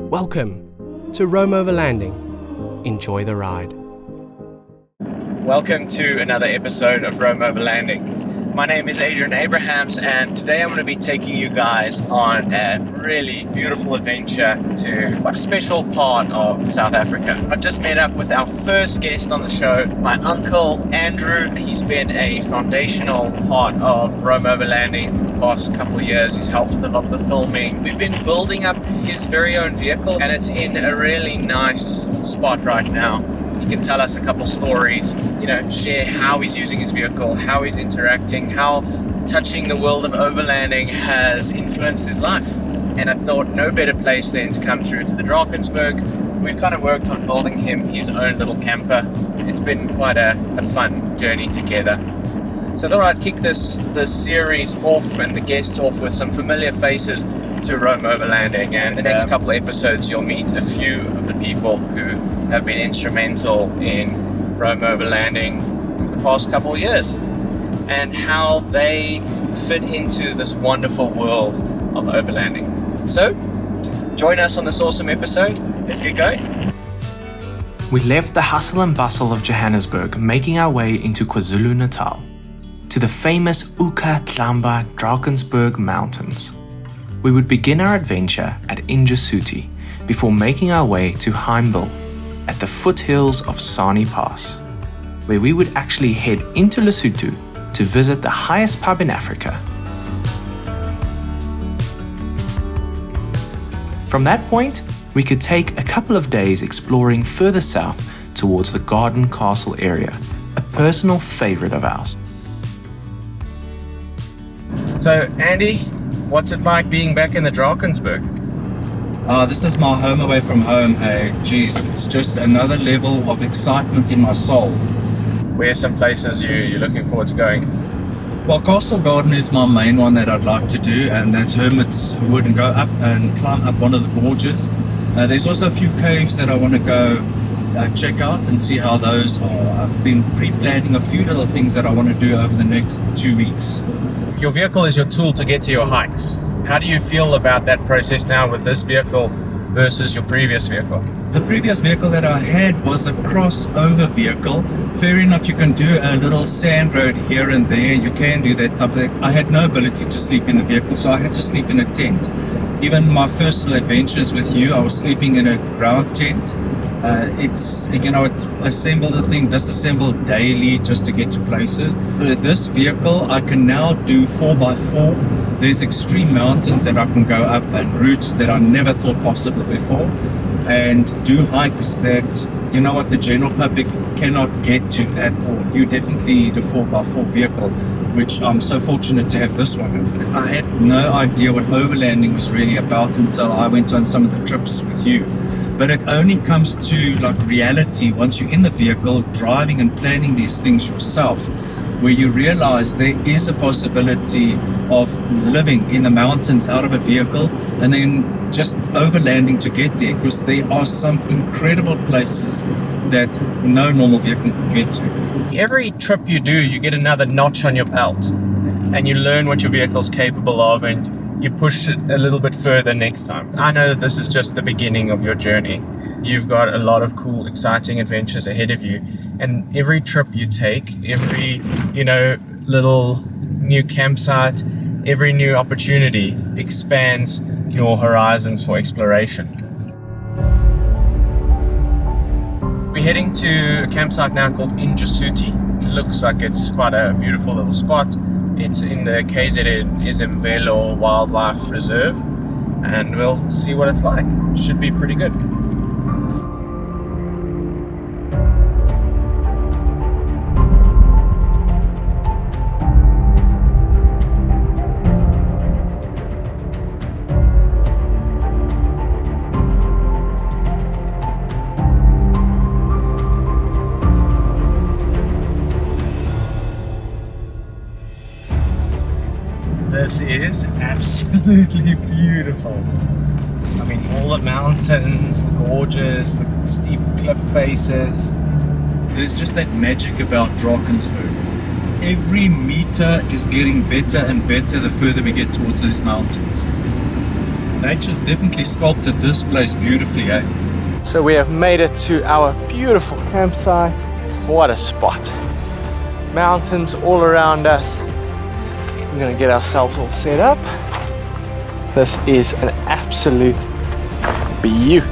Welcome to Rome Overlanding. Enjoy the ride. Welcome to another episode of Rome Overlanding. My name is Adrian Abrahams, and today I'm going to be taking you guys on a really beautiful adventure to quite a special part of South Africa. I've just met up with our first guest on the show, my uncle Andrew. He's been a foundational part of Rome Overlanding for the past couple of years. He's helped with a lot of the filming. We've been building up his very own vehicle, and it's in a really nice spot right now. He can tell us a couple stories, share how he's using his vehicle, how he's interacting, how touching the world of overlanding has influenced his life. And I thought no better place than to come through to the Drakensberg. We've kind of worked on building him his own little camper. It's been quite a fun journey together. So I thought I'd kick this series off and the guests off with some familiar faces to Rome Overlanding, and the next couple of episodes you'll meet a few of the people who have been instrumental in Rome Overlanding for the past couple of years and how they fit into this wonderful world of overlanding. So join us on this awesome episode. Let's get going. We left the hustle and bustle of Johannesburg, making our way into KwaZulu-Natal to the famous Ukatlamba Drakensberg Mountains. We would begin our adventure at Injasuti before making our way to Heimville at the foothills of Sani Pass, where we would actually head into Lesotho to visit the highest pub in Africa. From that point, we could take a couple of days exploring further south towards the Garden Castle area, a personal favorite of ours. So Andy, what's it like being back in the Drakensberg? This is my home away from home. Hey, geez, it's just another level of excitement in my soul. Where are some places you're looking forward to going? Well, Castle Garden is my main one that I'd like to do, and that's Hermit's Wood, and go up and climb up one of the gorges. There's also a few caves that I want to go check out and see how those are. I've been pre-planning a few little things that I want to do over the next 2 weeks. Your vehicle is your tool to get to your hikes. How do you feel about that process now with this vehicle versus your previous vehicle? The previous vehicle that I had was a crossover vehicle. Fair enough, you can do a little sand road here and there. You can do that type of thing. I had no ability to sleep in the vehicle, so I had to sleep in a tent. Even my first little adventures with you, I was sleeping in a ground tent. It's assemble the thing, disassemble daily just to get to places. With this vehicle, I can now do 4x4. There's extreme mountains that I can go up and routes that I never thought possible before, and do hikes that the general public cannot get to at all. You definitely need a 4x4 vehicle, which I'm so fortunate to have this one. I had no idea what overlanding was really about until I went on some of the trips with you. But it only comes to reality once you're in the vehicle, driving and planning these things yourself, where you realize there is a possibility of living in the mountains out of a vehicle and then just overlanding to get there, because there are some incredible places that no normal vehicle can get to. Every trip you do, you get another notch on your belt and you learn what your vehicle's capable of, and you push it a little bit further next time. I know that this is just the beginning of your journey. You've got a lot of cool, exciting adventures ahead of you, and every trip you take, every little new campsite, every new opportunity expands your horizons for exploration. We're heading to a campsite now called Injasuti. It looks like it's quite a beautiful little spot. It's in the KZN Izimvelo Wildlife Reserve, and we'll see what it's like. Should be pretty good. This is absolutely beautiful. I mean, all the mountains, the gorges, the steep cliff faces. There's just that magic about Drakensberg. Every meter is getting better and better the further we get towards these mountains. Nature's definitely sculpted this place beautifully, eh? So we have made it to our beautiful campsite. What a spot. Mountains all around us. We're gonna get ourselves all set up. This is an absolute beaut.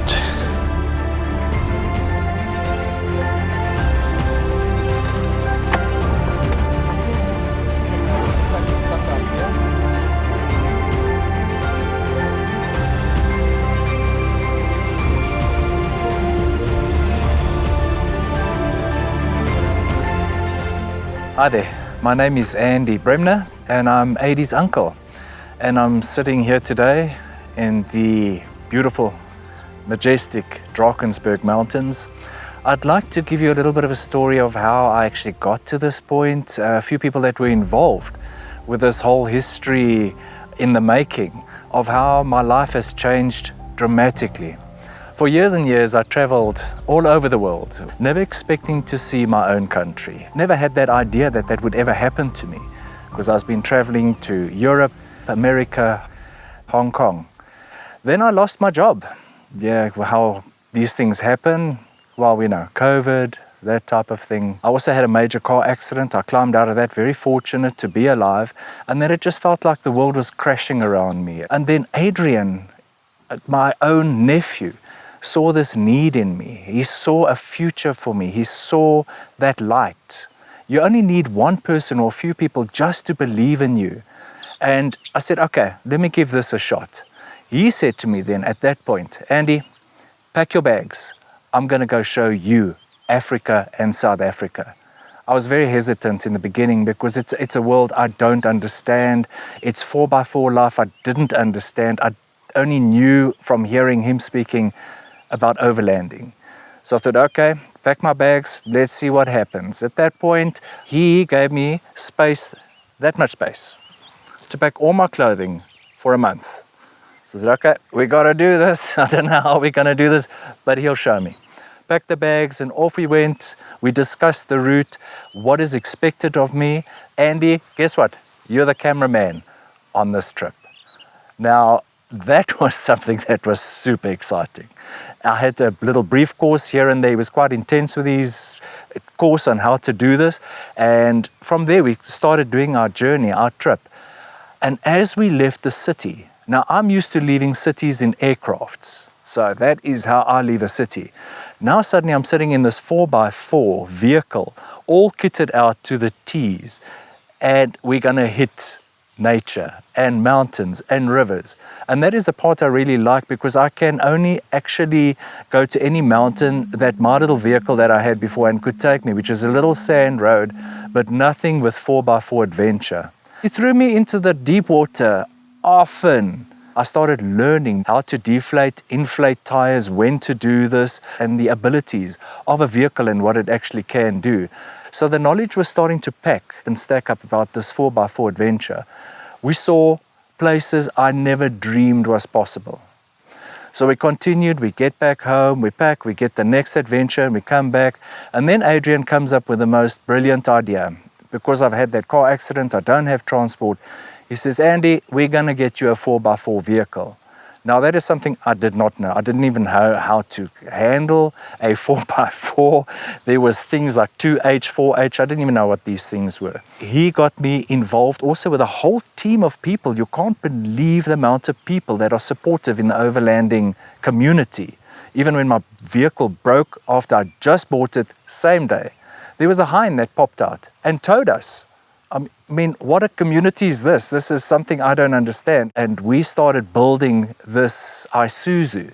Hi there, my name is Andy Bremner and I'm Adie's uncle, and I'm sitting here today in the beautiful, majestic Drakensberg mountains. I'd like to give you a little bit of a story of how I actually got to this point, a few people that were involved with this whole history in the making of how my life has changed dramatically. For years and years, I traveled all over the world, never expecting to see my own country. Never had that idea that that would ever happen to me, because I've been traveling to Europe, America, Hong Kong. Then I lost my job. Yeah, how these things happen. Well, we know, COVID, that type of thing. I also had a major car accident. I climbed out of that, very fortunate to be alive. And then it just felt like the world was crashing around me. And then Adrian, my own nephew, saw this need in me. He saw a future for me. He saw that light. You only need one person or a few people just to believe in you. And I said, okay, let me give this a shot. He said to me then at that point, Andy, pack your bags. I'm going to go show you Africa and South Africa. I was very hesitant in the beginning because it's a world I don't understand. It's 4x4 life I didn't understand. I only knew from hearing him speaking about overlanding. So I thought, okay, pack my bags, let's see what happens. At that point, he gave me space, that much space, to pack all my clothing for a month. So I said, okay, we got to do this. I don't know how we're going to do this, but he'll show me. Packed the bags and off we went. We discussed the route, what is expected of me. Andy, guess what? You're the cameraman on this trip. Now, that was something that was super exciting. I had a little brief course here and there. He was quite intense with his course on how to do this. And from there, we started doing our journey, our trip. And as we left the city, now I'm used to leaving cities in aircrafts. So that is how I leave a city. Now suddenly I'm sitting in this 4x4 vehicle, all kitted out to the T's. And we're going to hit nature and mountains and rivers. And that is the part I really like, because I can only actually go to any mountain that my little vehicle that I had before and could take me, which is a little sand road, but nothing with 4x4 adventure. He threw me into the deep water often. I started learning how to deflate, inflate tires, when to do this, and the abilities of a vehicle and what it actually can do. So the knowledge was starting to pack and stack up about this 4x4 adventure. We saw places I never dreamed was possible. So we continued, we get back home, we pack, we get the next adventure, and we come back. And then Adrian comes up with the most brilliant idea. Because I've had that car accident, I don't have transport. He says, Andy, we're going to get you a 4x4 vehicle. Now that is something I did not know. I didn't even know how to handle a 4x4. There was things like 2H, 4H. I didn't even know what these things were. He got me involved also with a whole team of people. You can't believe the amount of people that are supportive in the overlanding community. Even when my vehicle broke after I just bought it, same day, there was a hind that popped out and towed us. I mean, what a community is this? This is something I don't understand. And we started building this Isuzu,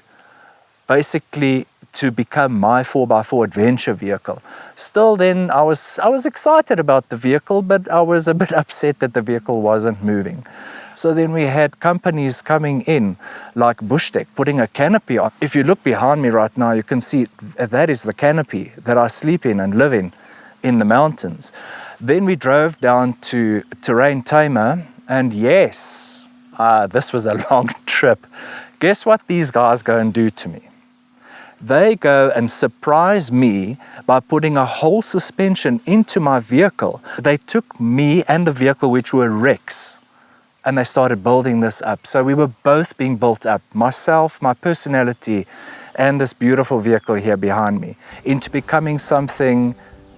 basically to become my 4x4 adventure vehicle. Still then, I was excited about the vehicle, but I was a bit upset that the vehicle wasn't moving. So then we had companies coming in, like Bushtec, putting a canopy on. If you look behind me right now, you can see that is the canopy that I sleep in and live in the mountains. Then we drove down to Terrain Tamer, and yes, this was a long trip. Guess what these guys go and do to me? They go and surprise me by putting a whole suspension into my vehicle. They took me and the vehicle, which were wrecks, and they started building this up. So we were both being built up, myself, my personality, and this beautiful vehicle here behind me, into becoming something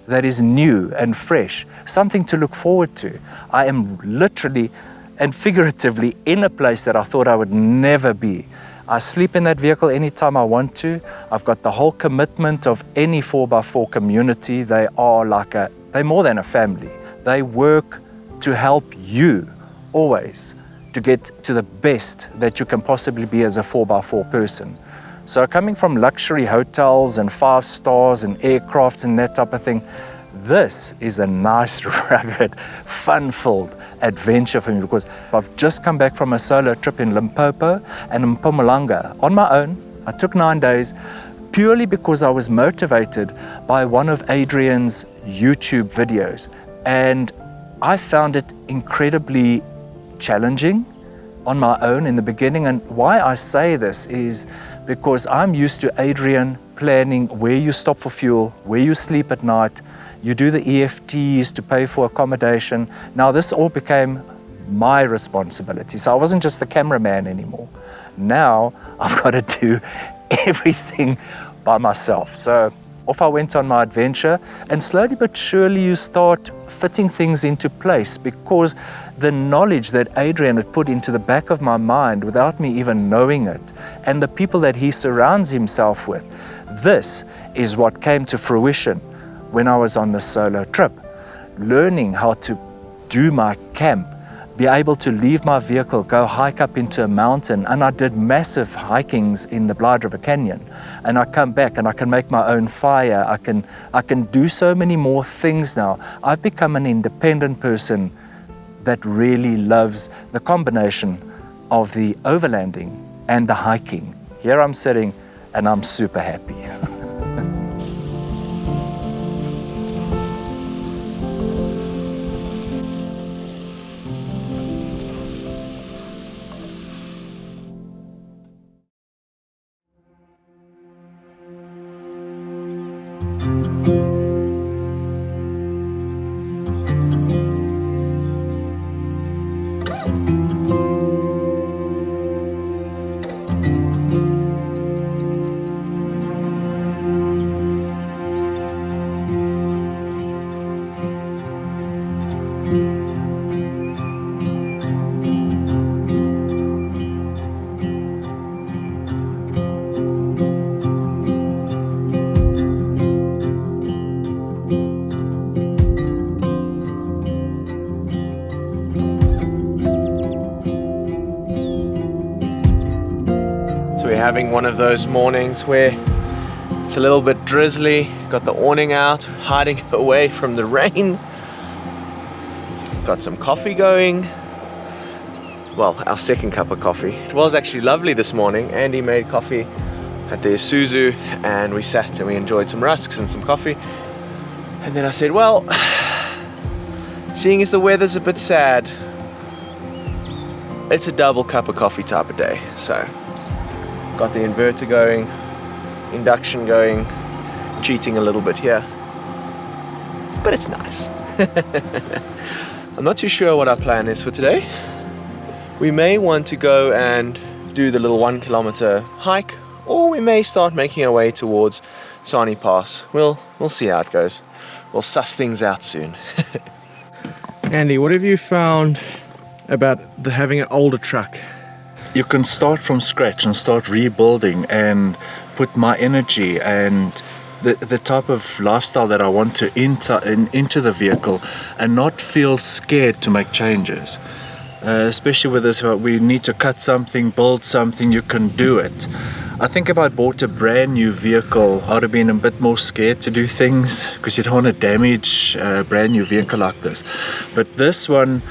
that is new and fresh, something to look forward to. I am literally and figuratively in a place that I thought I would never be. I sleep in that vehicle anytime I want to. I've got the whole commitment of any 4x4 community. They're more than a family. They work to help you always to get to the best that you can possibly be as a 4x4 person. So coming from luxury hotels and 5 stars and aircrafts and that type of thing, this is a nice, rugged, fun-filled adventure for me, because I've just come back from a solo trip in Limpopo and in Mpumalanga on my own. I took 9 days purely because I was motivated by one of Adrian's YouTube videos, and I found it incredibly challenging on my own in the beginning. And why I say this is because I'm used to Adrian planning where you stop for fuel, where you sleep at night, you do the EFTs to pay for accommodation. Now this all became my responsibility. So I wasn't just the cameraman anymore. Now I've got to do everything by myself. So off I went on my adventure, and slowly but surely you start fitting things into place, because the knowledge that Adrian had put into the back of my mind without me even knowing it, and the people that he surrounds himself with, this is what came to fruition when I was on this solo trip. Learning how to do my camp, be able to leave my vehicle, go hike up into a mountain, and I did massive hikings in the Blyde River Canyon, and I come back and I can make my own fire, I can do so many more things now. I've become an independent person that really loves the combination of the overlanding and the hiking. Here I'm sitting and I'm super happy. Having one of those mornings where it's a little bit drizzly, got the awning out, hiding away from the rain. Got some coffee going. Well, our second cup of coffee. It was actually lovely this morning. Andy made coffee at the Isuzu, and we sat and we enjoyed some rusks and some coffee. And then I said, well, seeing as the weather's a bit sad, it's a double cup of coffee type of day. So got the inverter going, induction going, cheating a little bit here, but it's nice. I'm not too sure what our plan is for today. We may want to go and do the little 1 kilometer hike, or we may start making our way towards Sani Pass. We'll see how it goes. We'll suss things out soon. Andy, what have you found about having an older truck? You can start from scratch and start rebuilding and put my energy and the type of lifestyle that I want to enter into the vehicle, and not feel scared to make changes. Especially with this, we need to cut something, build something, you can do it. I think if I bought a brand new vehicle, I would have been a bit more scared to do things, because you don't want to damage a brand new vehicle like this. But this one,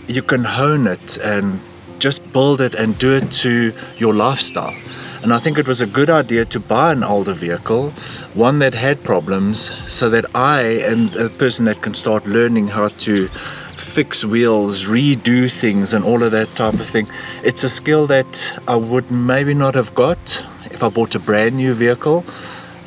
you can hone it and just build it and do it to your lifestyle. And I think it was a good idea to buy an older vehicle, one that had problems, so that I am a person that can start learning how to fix wheels, redo things and all of that type of thing. It's a skill that I would maybe not have got if I bought a brand new vehicle.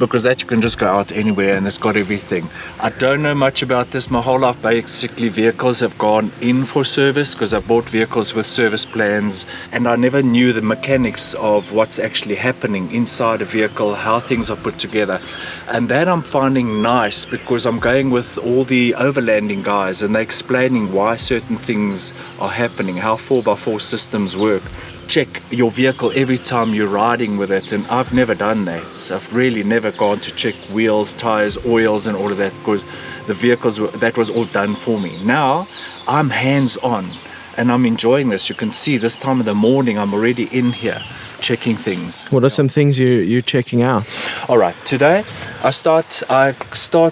because that you can just go out anywhere and it's got everything. I don't know much about this. My whole life basically vehicles have gone in for service because I bought vehicles with service plans, and I never knew the mechanics of what's actually happening inside a vehicle, how things are put together. And that I'm finding nice because I'm going with all the overlanding guys and they're explaining why certain things are happening, how 4x4 systems work. Check your vehicle every time you're riding with it, and I've never done that. I've really never gone to check wheels, tires, oils and all of that because the vehicles that was all done for me. Now I'm hands-on and I'm enjoying this. You can see this time of the morning I'm already in here checking things. What are some things you're checking out? All right, today I start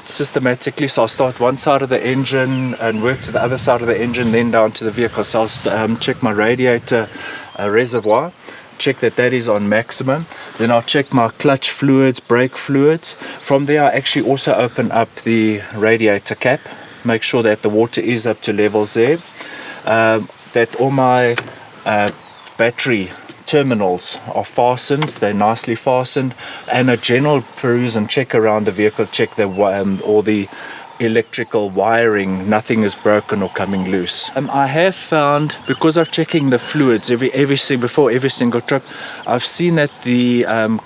systematically. So I'll start one side of the engine and work to the other side of the engine, then down to the vehicle. So I'll check my radiator reservoir, check that is on maximum. Then I'll check my clutch fluids, brake fluids. From there I actually also open up the radiator cap, make sure that the water is up to levels there, that all my battery terminals are fastened, they're nicely fastened, and a general peruse and check around the vehicle, check the all the electrical wiring, nothing is broken or coming loose. I have found, because of checking the fluids before every single trip, I've seen that the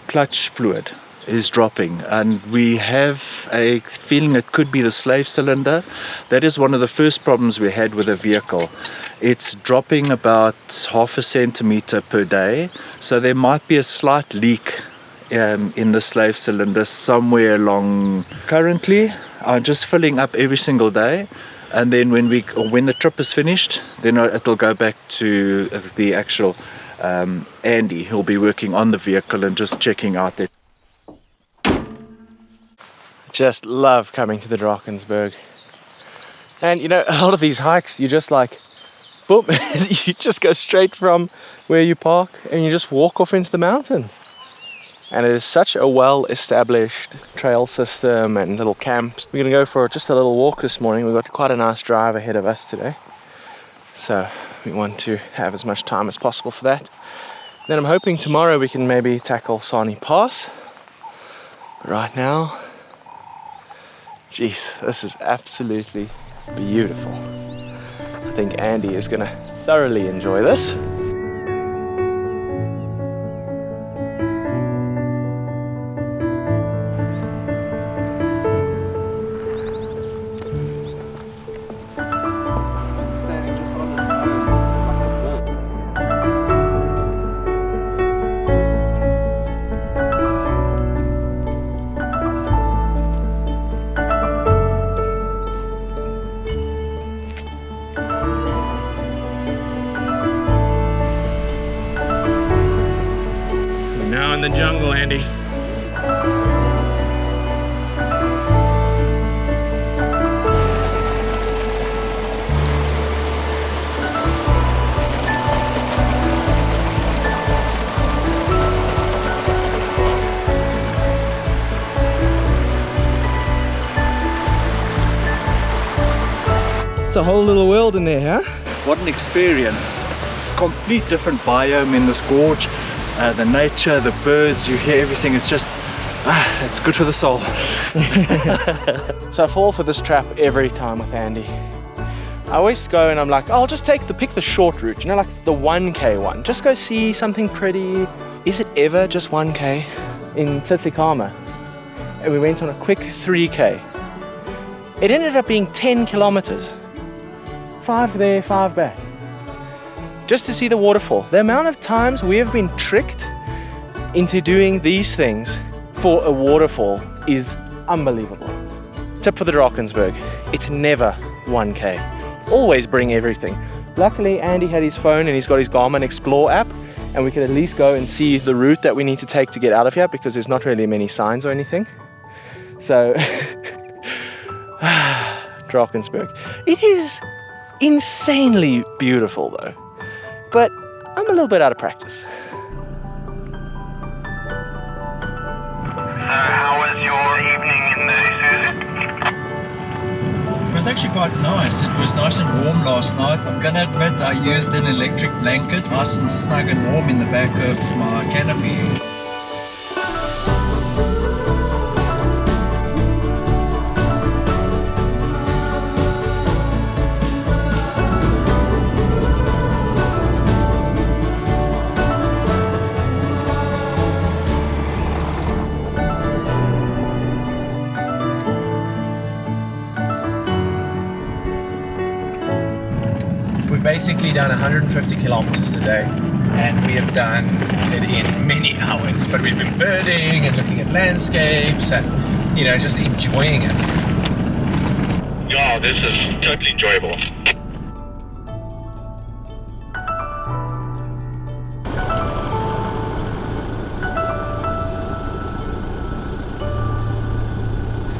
clutch fluid is dropping, and we have a feeling it could be the slave cylinder. That is one of the first problems we had with the vehicle. It's dropping about 0.5 centimeter per day, so there might be a slight leak in the slave cylinder somewhere along. Currently I'm just filling up every single day, and then when the trip is finished, then it'll go back to the actual Andy. He'll be working on the vehicle and just checking out that. Just love coming to the Drakensberg. And you know, a lot of these hikes, you just like, boom, you just go straight from where you park and you just walk off into the mountains. And it is such a well-established trail system and little camps. We're gonna go for just a little walk this morning. We've got quite a nice drive ahead of us today, so we want to have as much time as possible for that. Then I'm hoping tomorrow we can maybe tackle Sani Pass. But right now, geez, this is absolutely beautiful. I think Andy is gonna thoroughly enjoy this. Now in the jungle, Andy. It's a whole little world in there, huh? What an experience. Complete different biome in this gorge. The nature, the birds, you hear everything. It's just, it's good for the soul. So I fall for this trap every time with Andy. I always go and I'm like, oh, I'll just pick the short route, you know, like the 1K one. Just go see something pretty. Is it ever just 1K? In Tsitsikamma, and we went on a quick 3K. It ended up being 10 kilometers. 5 there, 5 back. Just to see the waterfall. The amount of times we have been tricked into doing these things for a waterfall is unbelievable. Tip for the Drakensberg, it's never 1K. Always bring everything. Luckily Andy had his phone and he's got his Garmin Explore app, and we could at least go and see the route that we need to take to get out of here, because there's not really many signs or anything. So Drakensberg. It is insanely beautiful though. But I'm a little bit out of practice. So how was your evening in the Isuzu? It was actually quite nice. It was nice and warm last night. I'm gonna admit I used an electric blanket, nice and snug and warm in the back of my canopy. basically done 150 kilometers today, and we have done it in many hours, but we've been birding and looking at landscapes and, you know, just enjoying it. Yeah, this is totally enjoyable.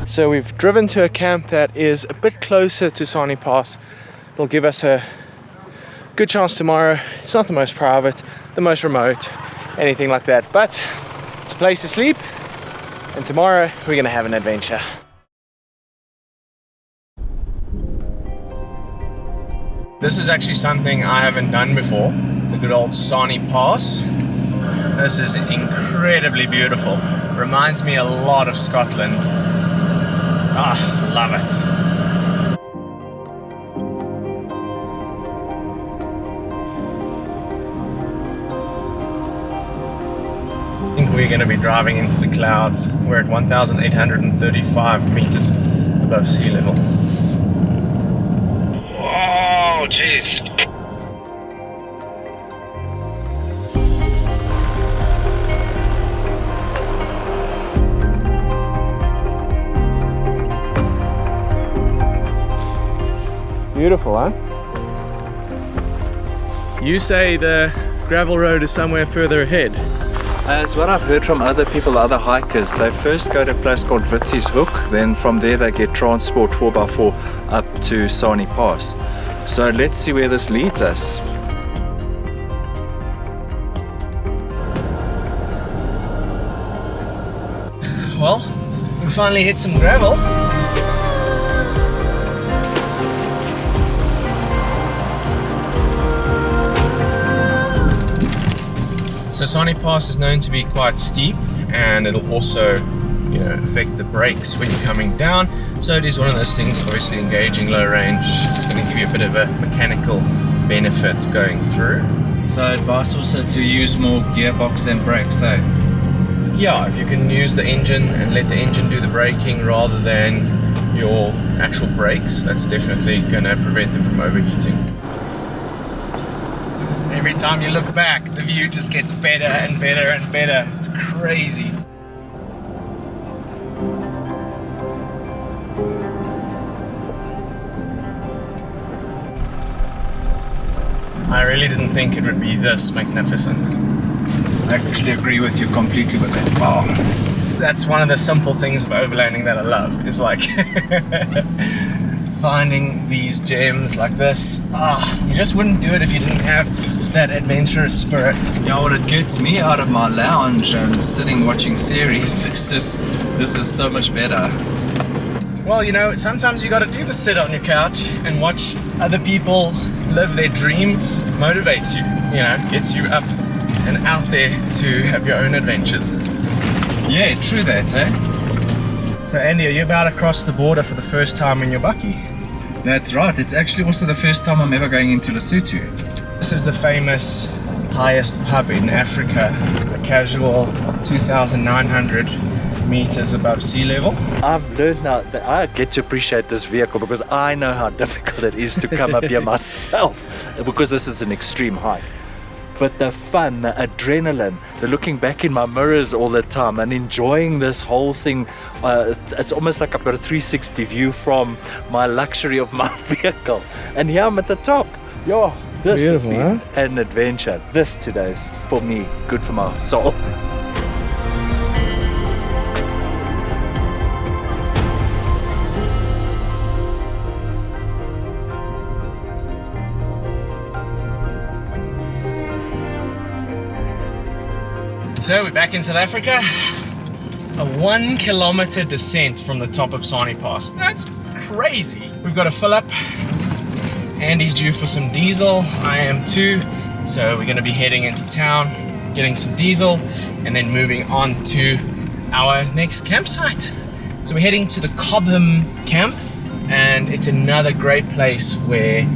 So we've driven to a camp that is a bit closer to Sani Pass. It'll give us a good chance tomorrow. It's not the most private, the most remote, anything like that, but it's a place to sleep, and tomorrow we're gonna have an adventure. This is actually something I haven't done before, the good old Sani Pass. This is incredibly beautiful. Reminds me a lot of Scotland. Ah, love it. I think we're going to be driving into the clouds. We're at 1,835 meters above sea level. Oh, jeez. Beautiful, huh? You say the gravel road is somewhere further ahead. As what I've heard from other people, other hikers, they first go to a place called Vitzi's Hook, then from there they get transport 4x4 up to Sani Pass. So let's see where this leads us. Well, we finally hit some gravel. So Sani Pass is known to be quite steep, and it'll also, you know, affect the brakes when you're coming down. So it is one of those things, obviously engaging low range, it's going to give you a bit of a mechanical benefit going through. So advice also to use more gearbox than brakes, eh? Yeah, if you can use the engine and let the engine do the braking rather than your actual brakes, that's definitely going to prevent them from overheating. Every time you look back, the view just gets better and better and better. It's crazy. I really didn't think it would be this magnificent. I actually agree with you completely with that. Wow. That's one of the simple things of overlanding that I love, is like finding these gems like this. You just wouldn't do it if you didn't have that adventurous spirit. Yeah, what it gets me out of my lounge and sitting watching series, this is so much better. Well, you know, sometimes you got to do the sit on your couch and watch other people live their dreams. Motivates you, you know, gets you up and out there to have your own adventures. Yeah, true that, eh? So Andy, are you about to cross the border for the first time in your bakkie? That's right. It's actually also the first time I'm ever going into Lesotho. This is the famous highest pub in Africa, a casual 2,900 meters above sea level. I've learned now that I get to appreciate this vehicle because I know how difficult it is to come up here myself, because this is an extreme hike. But the fun, the adrenaline, the looking back in my mirrors all the time and enjoying this whole thing, it's almost like I've got a 360 view from my luxury of my vehicle. And here I'm at the top. Yo, this has been an adventure. This today is, for me, good for my soul. So we're back in South Africa. A 1 kilometer descent from the top of Sani Pass. That's crazy. We've got to fill up. Andy's due for some diesel. I am too. So we're going to be heading into town, getting some diesel, and then moving on to our next campsite. So we're heading to the Cobham camp, and it's another great place where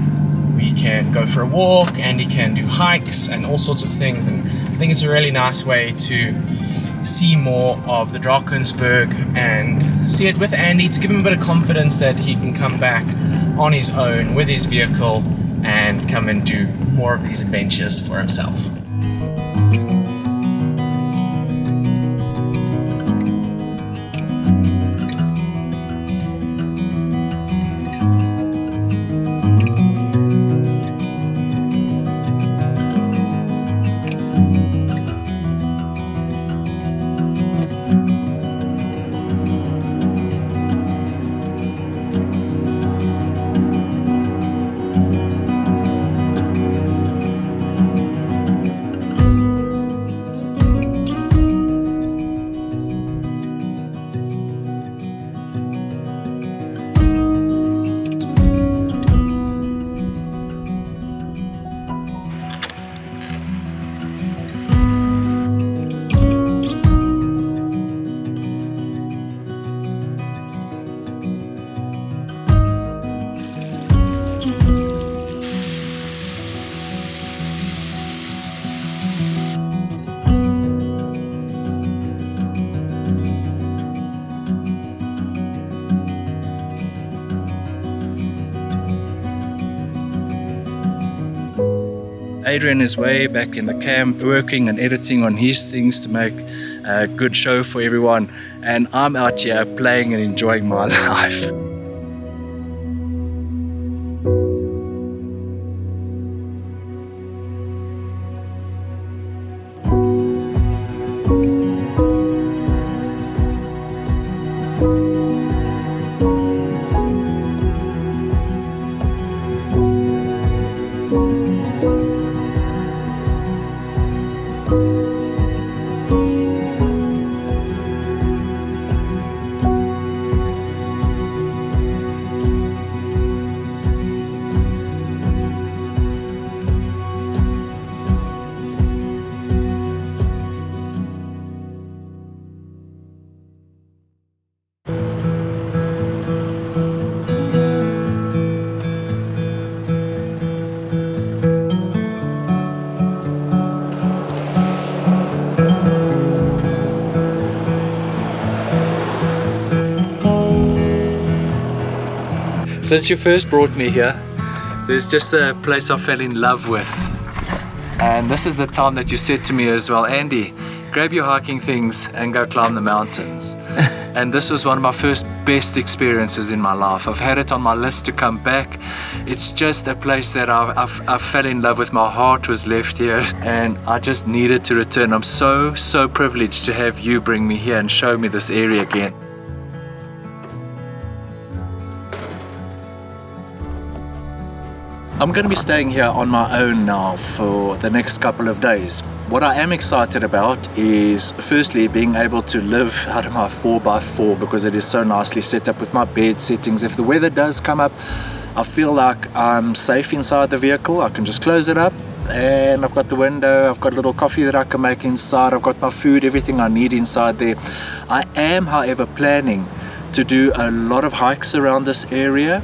we can go for a walk, and you can do hikes and all sorts of things. And I think it's a really nice way to see more of the Drakensberg and see it with Andy, to give him a bit of confidence that he can come back on his own with his vehicle and come and do more of these adventures for himself. Adrian is way back in the camp working and editing on his things to make a good show for everyone, and I'm out here playing and enjoying my life. Since you first brought me here, there's just a place I fell in love with. And this is the time that you said to me as well, Andy, grab your hiking things and go climb the mountains. And this was one of my first best experiences in my life. I've had it on my list to come back. It's just a place that I fell in love with. My heart was left here and I just needed to return. I'm so privileged to have you bring me here and show me this area again. I'm going to be staying here on my own now for the next couple of days. What I am excited about is firstly being able to live out of my 4x4 because it is so nicely set up with my bed settings. If the weather does come up, I feel like I'm safe inside the vehicle. I can just close it up and I've got the window, I've got a little coffee that I can make inside, I've got my food, everything I need inside there. I am, however, planning to do a lot of hikes around this area.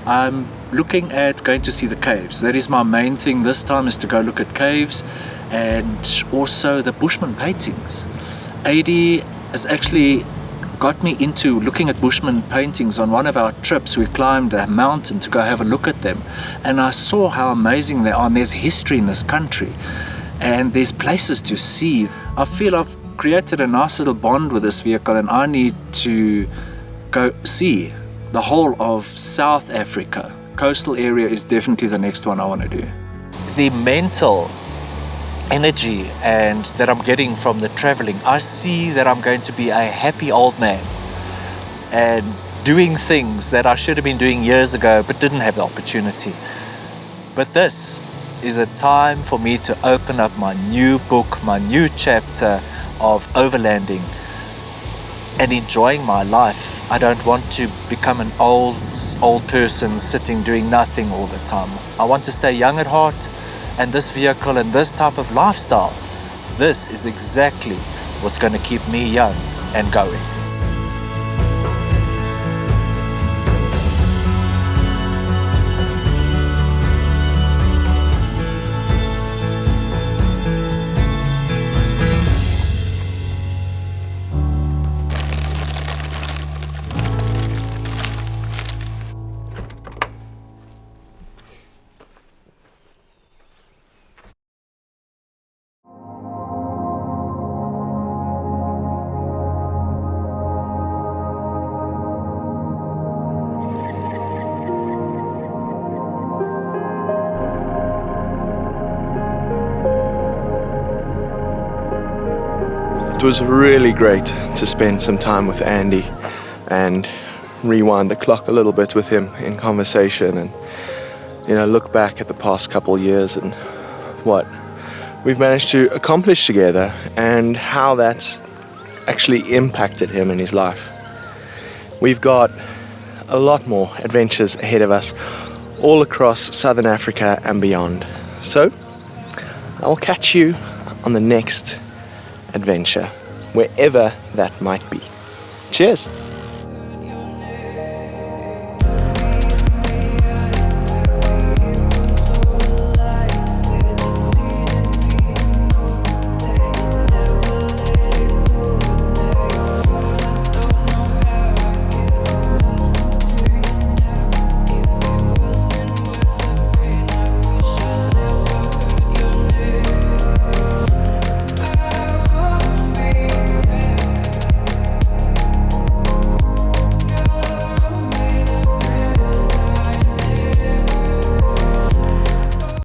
I'm looking at going to see the caves. That is my main thing this time, is to go look at caves and also the Bushman paintings. Adi has actually got me into looking at Bushman paintings on one of our trips. We climbed a mountain to go have a look at them and I saw how amazing they are, and there's history in this country and there's places to see. I feel I've created a nice little bond with this vehicle and I need to go see the whole of South Africa. Coastal area is definitely the next one I want to do. The mental energy and that I'm getting from the traveling, I see that I'm going to be a happy old man and doing things that I should have been doing years ago but didn't have the opportunity. But this is a time for me to open up my new book, my new chapter of overlanding and enjoying my life. I don't want to become an old person sitting doing nothing all the time. I want to stay young at heart, and this vehicle and this type of lifestyle, this is exactly what's going to keep me young and going. It was really great to spend some time with Andy and rewind the clock a little bit with him in conversation, and look back at the past couple of years and what we've managed to accomplish together and how that's actually impacted him in his life. We've got a lot more adventures ahead of us all across Southern Africa and beyond. So I'll catch you on the next adventure, wherever that might be. Cheers!